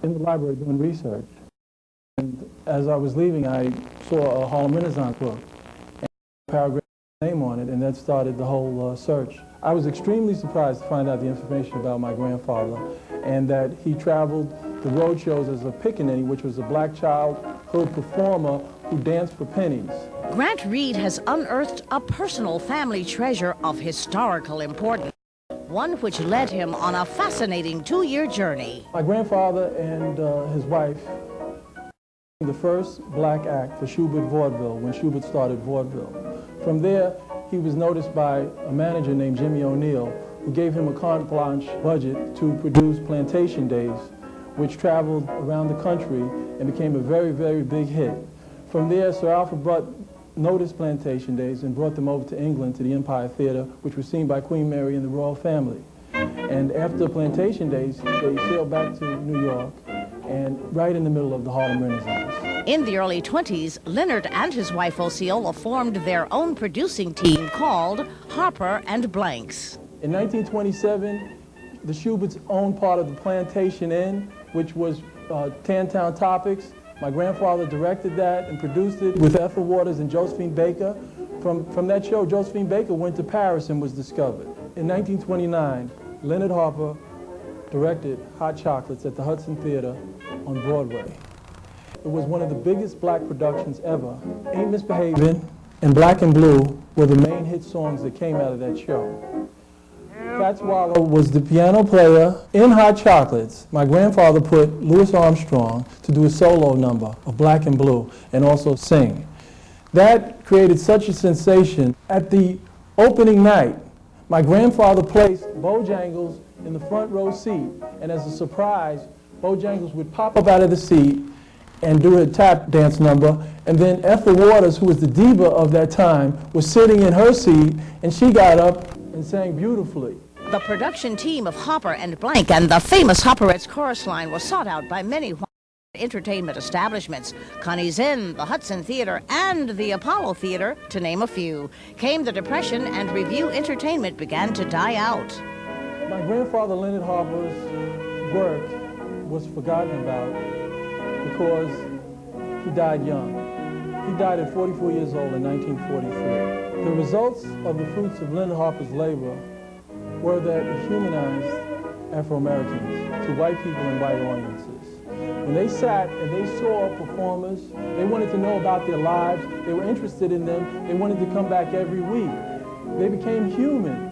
in the library doing research. And as I was leaving, I saw a Harlem Renaissance book, and a paragraph name on it, and that started the whole search. I was extremely surprised to find out the information about my grandfather, and that he traveled the road shows as a pickaninny, which was a black childhood performer who danced for pennies. Grant Reid has unearthed a personal family treasure of historical importance, one which led him on a fascinating 2-year journey. My grandfather and his wife, the first black act for Schubert Vaudeville when Schubert started vaudeville. From there, he was noticed by a manager named Jimmy O'Neill, who gave him a carte blanche budget to produce Plantation Days, which traveled around the country and became a very, very big hit. From there, Sir Alfred Butt noticed Plantation Days and brought them over to England to the Empire Theatre, which was seen by Queen Mary and the royal family. And after Plantation Days, they sailed back to New York, and right in the middle of the Harlem Renaissance. In the early 20s, Leonard and his wife Osceola formed their own producing team called Harper and Blanks. In 1927, the Schuberts owned part of the Plantation Inn, which was Tantown Topics. My grandfather directed that and produced it with Ethel Waters and Josephine Baker. From that show, Josephine Baker went to Paris and was discovered. In 1929, Leonard Harper directed Hot Chocolates at the Hudson Theater on Broadway. It was one of the biggest black productions ever. Ain't Misbehavin' and Black and Blue were the main hit songs that came out of that show. Fats Waller was the piano player in Hot Chocolates. My grandfather put Louis Armstrong to do a solo number of Black and Blue and also sing. That created such a sensation. At the opening night, my grandfather placed Bojangles in the front row seat, and as a surprise, Bojangles would pop up out of the seat and do a tap dance number, and then Ethel Waters, who was the diva of that time, was sitting in her seat, and she got up and sang beautifully. The production team of Harper and Blank and the famous Hopperettes chorus line was sought out by many entertainment establishments. Connie's Inn, the Hudson Theater, and the Apollo Theater, to name a few. Came the Depression, and revue entertainment began to die out. My grandfather Leonard Harper's work was forgotten about because he died young. He died at 44 years old in 1943. The results of the fruits of Leonard Harper's labor were that it humanized Afro-Americans to white people and white audiences. When they sat and they saw performers, they wanted to know about their lives, they were interested in them, they wanted to come back every week. They became human.